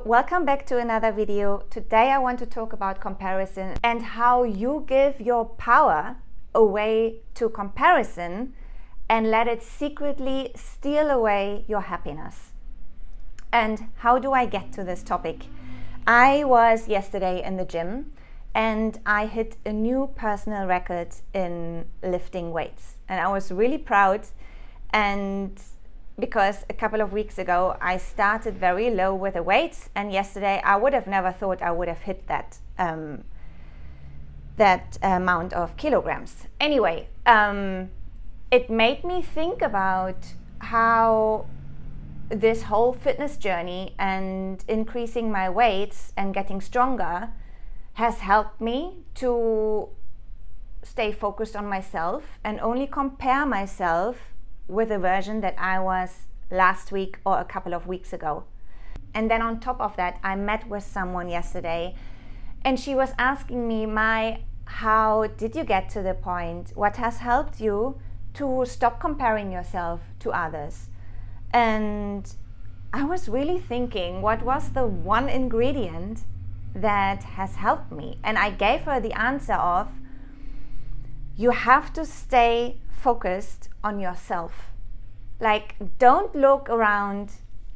Welcome back to another video. Today I want to talk about comparison and how you give your power away to comparison and let it secretly steal away your happiness. And how do I get to this topic? I was yesterday in the gym and I hit a new personal record in lifting weights, and I was really proud. And because a couple of weeks ago I started very low with the weights, and yesterday I would have never thought I would have hit that amount of kilograms. Anyway, it made me think about how this whole fitness journey and increasing my weights and getting stronger has helped me to stay focused on myself and only compare myself with the version that I was last week or a couple of weeks ago. And then on top of that, I met with someone yesterday and she was asking me, how did you get to the point? What has helped you to stop comparing yourself to others? And I was really thinking, what was the one ingredient that has helped me? And I gave her the answer of, you have to stay focused on yourself. Like, don't look around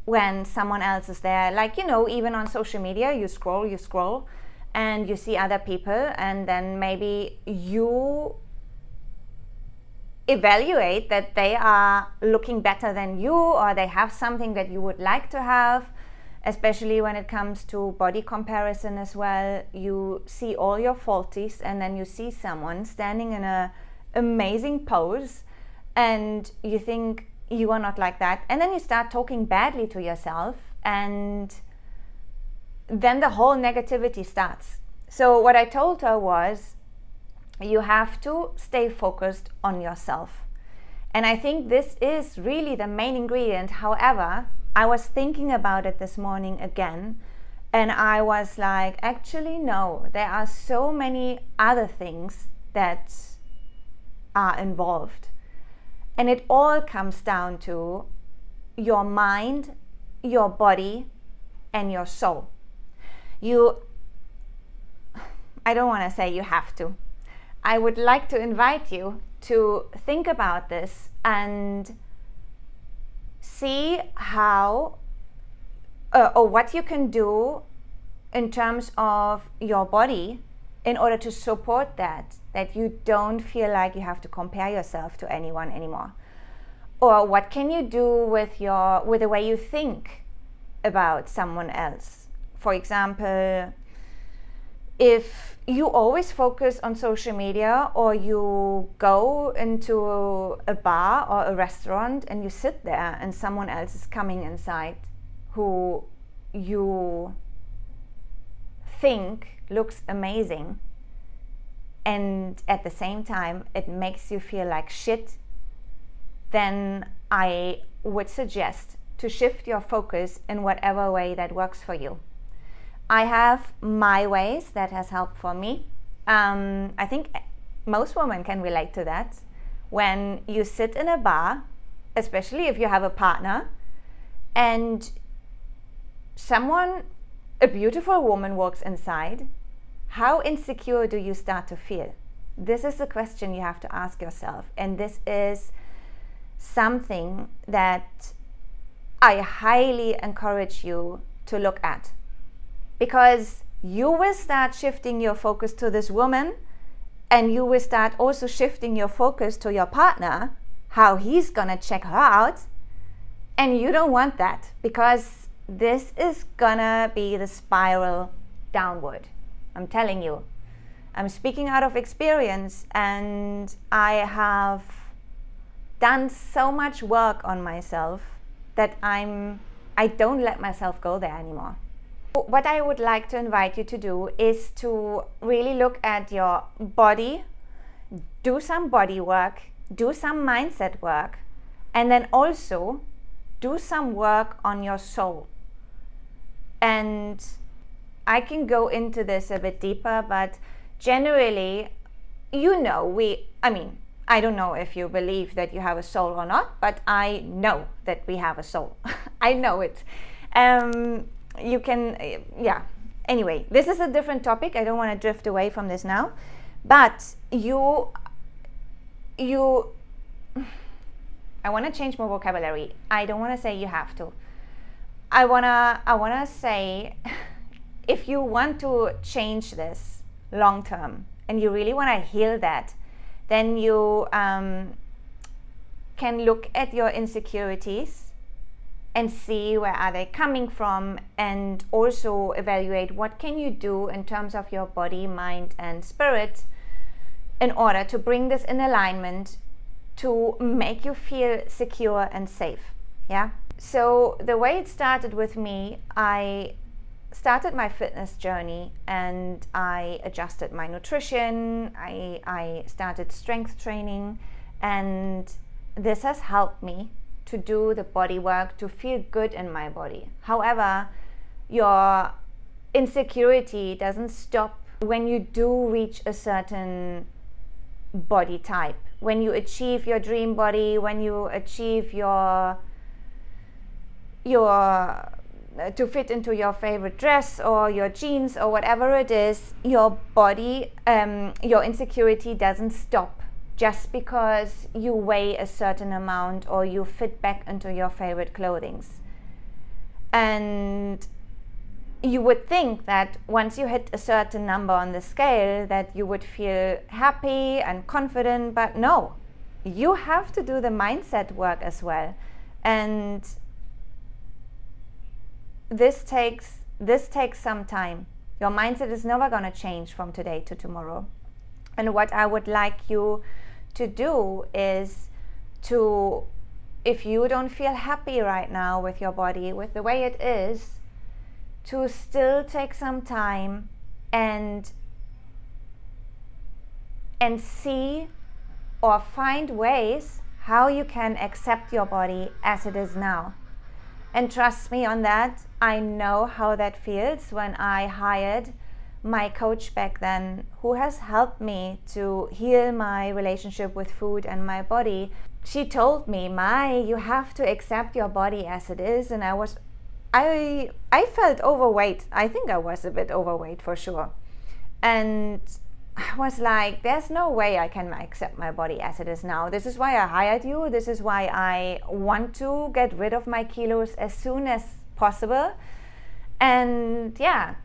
when someone else is there. Like, even on social media, you scroll and you see other people, and then maybe you evaluate that they are looking better than you, or they have something that you would like to have, especially when it comes to body comparison as well. You see all your faulties, and then you see someone standing in an amazing pose and you think you are not like that, and then you start talking badly to yourself, and then the whole negativity starts. So what I told her was, you have to stay focused on yourself. And I think this is really the main ingredient. However, I was thinking about it this morning again, and I was like, actually no, there are so many other things that are involved. And it all comes down to your mind, your body, and your soul. I don't want to say you have to. I would like to invite you to think about this and see how or what you can do in terms of your body in order to support that you don't feel like you have to compare yourself to anyone anymore. Or what can you do with the way you think about someone else? For example, if you always focus on social media, or you go into a bar or a restaurant and you sit there and someone else is coming inside who you think looks amazing, and at the same time it makes you feel like shit, then I would suggest to shift your focus in whatever way that works for you. I have my ways that has helped for me. I think most women can relate to that. When you sit in a bar, especially if you have a partner, and a beautiful woman walks inside, how insecure do you start to feel? This is the question you have to ask yourself. And this is something that I highly encourage you to look at, because you will start shifting your focus to this woman, and you will start also shifting your focus to your partner, how he's gonna check her out. And you don't want that, because this is gonna be the spiral downward. I'm telling you, I'm speaking out of experience, and I have done so much work on myself that I don't let myself go there anymore. What I would like to invite you to do is to really look at your body, do some body work, do some mindset work, and then also do some work on your soul. And I can go into this a bit deeper, but generally, I don't know if you believe that you have a soul or not, but I know that we have a soul. I know it. you can, yeah. Anyway, this is a different topic. I don't want to drift away from this now. But I want to change my vocabulary. I don't want to say you have to. I wanna say, if you want to change this long term and you really want to heal that, then you can look at your insecurities and see where are they coming from, and also evaluate what can you do in terms of your body, mind, and spirit in order to bring this in alignment to make you feel secure and safe. Yeah. So the way it started with me, I started my fitness journey and I adjusted my nutrition. I started strength training, and this has helped me to do the body work, to feel good in my body. However, your insecurity doesn't stop when you do reach a certain body type. When you achieve your dream body, when you achieve your to fit into your favorite dress or your jeans or whatever it is, your body, your insecurity doesn't stop just because you weigh a certain amount or you fit back into your favorite clothings. And you would think that once you hit a certain number on the scale that you would feel happy and confident, but no, you have to do the mindset work as well. And this takes some time. Your mindset is never going to change from today to tomorrow. And what I would like you to do is to, if you don't feel happy right now with your body, with the way it is, to still take some time and see or find ways how you can accept your body as it is now. And trust me on that, I know how that feels. When I hired my coach back then, who has helped me to heal my relationship with food and my body, she told me, Mai, you have to accept your body as it is. And I felt overweight. I think I was a bit overweight for sure. And I was like, there's no way I can accept my body as it is now. This is why I hired you. This is why I want to get rid of my kilos as soon as possible. And yeah,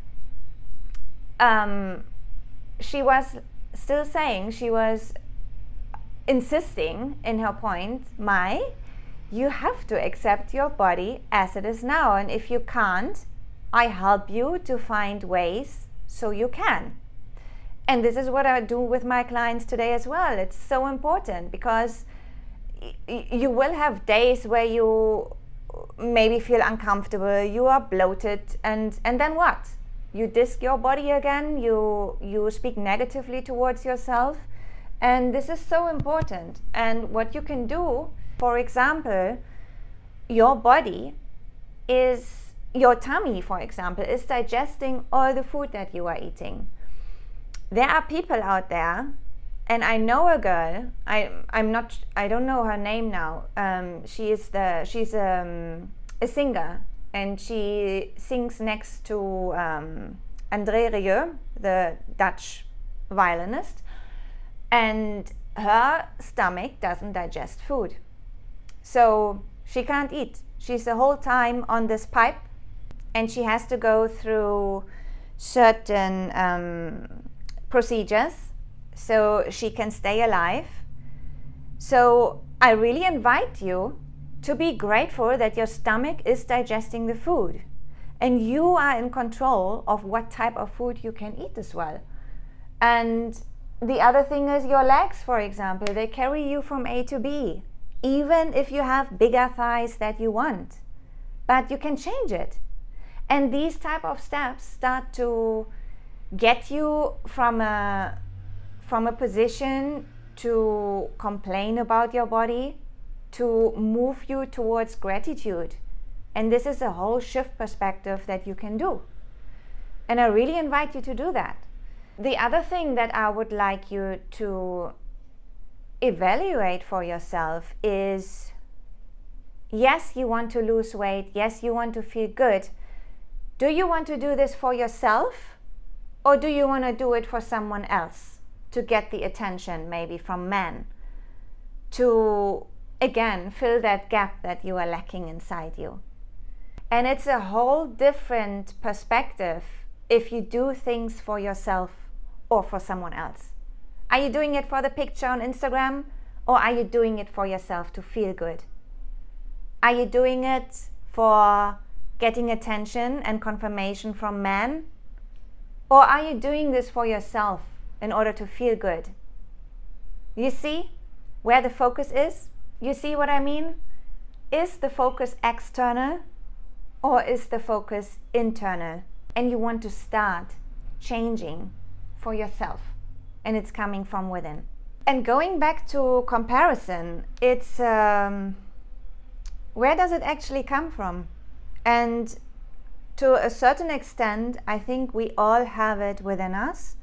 she was still saying, she was insisting in her point, Mai, you have to accept your body as it is now. And if you can't, I help you to find ways so you can. And this is what I do with my clients today as well. It's so important because you will have days where you maybe feel uncomfortable, you are bloated, and then what? You disc your body again, you speak negatively towards yourself. And this is so important. And what you can do, for example, your body is, your tummy, for example, is digesting all the food that you are eating. There are people out there, and I know a girl, I don't know her name now. She's a singer, and she sings next to André Rieu, the Dutch violinist, and her stomach doesn't digest food. So she can't eat. She's the whole time on this pipe, and she has to go through certain procedures so she can stay alive. So I really invite you to be grateful that your stomach is digesting the food, and you are in control of what type of food you can eat as well. And the other thing is your legs, for example, they carry you from A to B, even if you have bigger thighs that you want, but you can change it. And these type of steps start to get you from a position to complain about your body to move you towards gratitude. And this is a whole shift perspective that you can do. And I really invite you to do that. The other thing that I would like you to evaluate for yourself is, yes, you want to lose weight, yes, you want to feel good, Do you want to do this for yourself, or do you want to do it for someone else to get the attention, maybe from men, to again fill that gap that you are lacking inside you? And it's a whole different perspective if you do things for yourself or for someone else. Are you doing it for the picture on Instagram, or are you doing it for yourself to feel good? Are you doing it for getting attention and confirmation from men? Or are you doing this for yourself in order to feel good? You see where the focus is? You see what I mean? Is the focus external, or is the focus internal? And you want to start changing for yourself, and it's coming from within. And going back to comparison, it's where does it actually come from? And to a certain extent, I think we all have it within us.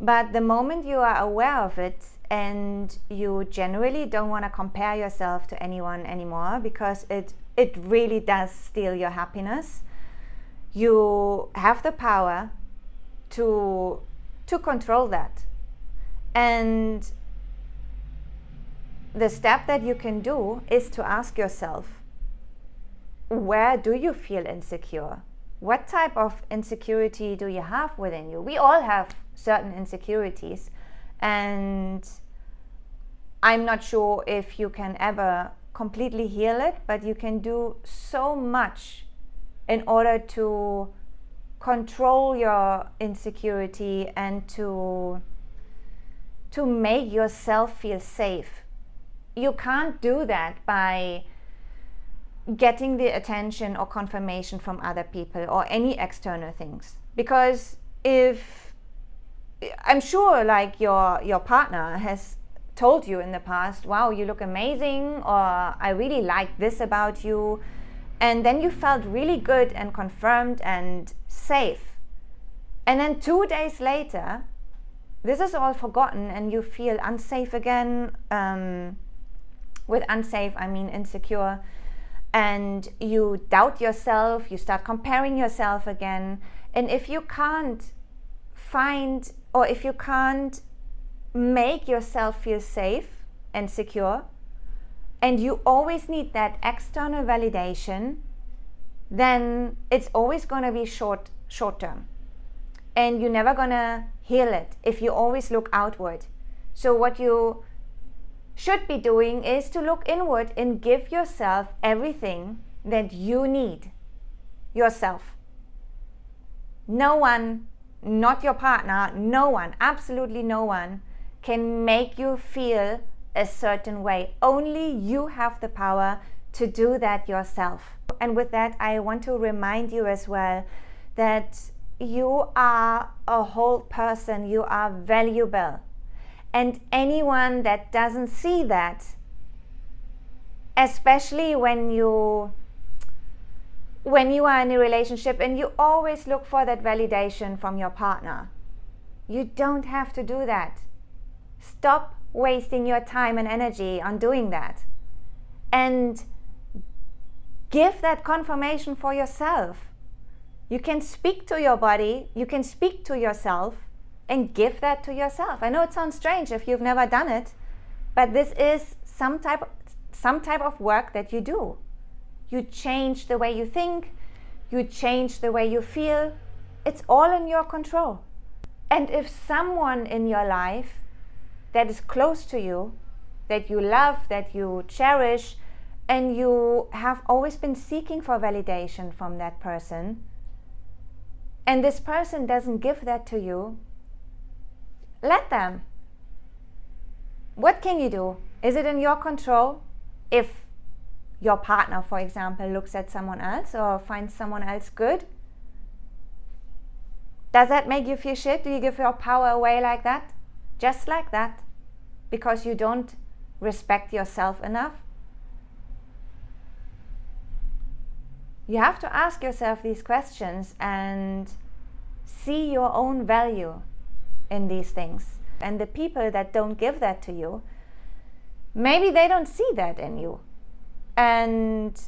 But the moment you are aware of it, and you generally don't want to compare yourself to anyone anymore, because it really does steal your happiness, you have the power to control that. And the step that you can do is to ask yourself, where do you feel insecure? What type of insecurity do you have within you? We all have certain insecurities, and I'm not sure if you can ever completely heal it, but you can do so much in order to control your insecurity and to make yourself feel safe. You can't do that by getting the attention or confirmation from other people or any external things. Because if, I'm sure like your partner has told you in the past, wow, you look amazing, or I really like this about you, and then you felt really good and confirmed and safe. And then 2 days later, this is all forgotten and you feel unsafe again. With unsafe, I mean insecure. And you doubt yourself, you start comparing yourself again. And if you can't find, or if you can't make yourself feel safe and secure, and you always need that external validation, then it's always going to be short term. And you're never going to heal it if you always look outward. So what you should be doing is to look inward and give yourself everything that you need yourself. No one, not your partner, no one, absolutely no one can make you feel a certain way. Only you have the power to do that yourself. And with that, I want to remind you as well that you are a whole person, you are valuable. And anyone that doesn't see that, especially when you are in a relationship and you always look for that validation from your partner, you don't have to do that. Stop wasting your time and energy on doing that. And give that confirmation for yourself. You can speak to your body, you can speak to yourself, and give that to yourself. I know it sounds strange if you've never done it, but this is some type of work that you do. You change the way you think, you change the way you feel. It's all in your control. And if someone in your life that is close to you, that you love, that you cherish, and you have always been seeking for validation from that person, and this person doesn't give that to you, let them. What can you do? Is it in your control if your partner, for example, looks at someone else or finds someone else good? Does that make you feel shit? Do you give your power away like that? Just like that? Because you don't respect yourself enough? You have to ask yourself these questions and see your own value in these things. And the people that don't give that to you, maybe they don't see that in you. And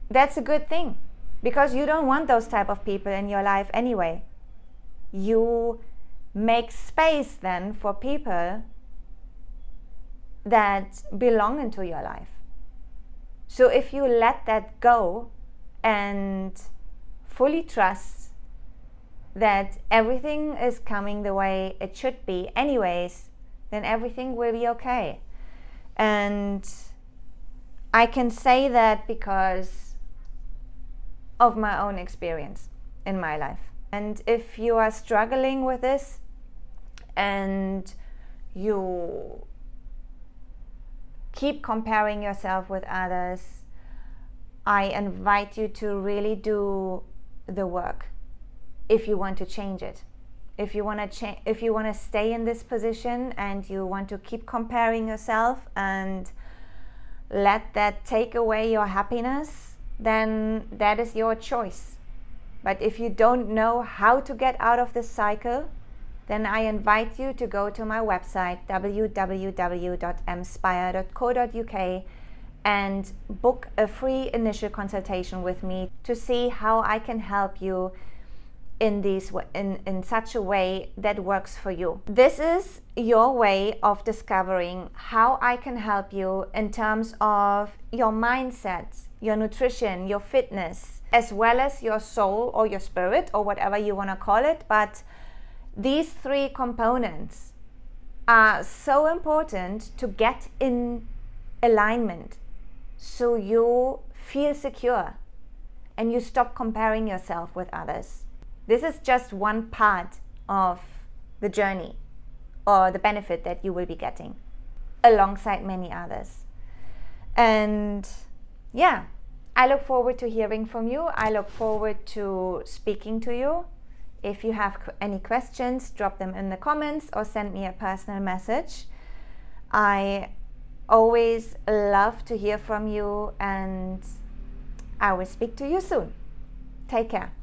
that's a good thing, because you don't want those type of people in your life anyway. You make space then for people that belong into your life. So if you let that go and fully trust that everything is coming the way it should be anyways, then everything will be okay. And I can say that because of my own experience in my life. And if you are struggling with this and you keep comparing yourself with others, I invite you to really do the work if you want to change it. If you want to stay in this position and you want to keep comparing yourself and let that take away your happiness, then that is your choice. But if you don't know how to get out of this cycle, then I invite you to go to my website www.mspire.co.uk and book a free initial consultation with me to see how I can help you in such a way that works for you. This is your way of discovering how I can help you in terms of your mindset, your nutrition, your fitness, as well as your soul or your spirit or whatever you want to call it. But these three components are so important to get in alignment so you feel secure and you stop comparing yourself with others. This is just one part of the journey or the benefit that you will be getting alongside many others. And yeah, I look forward to hearing from you. I look forward to speaking to you. If you have any questions, drop them in the comments or send me a personal message. I always love to hear from you, and I will speak to you soon. Take care.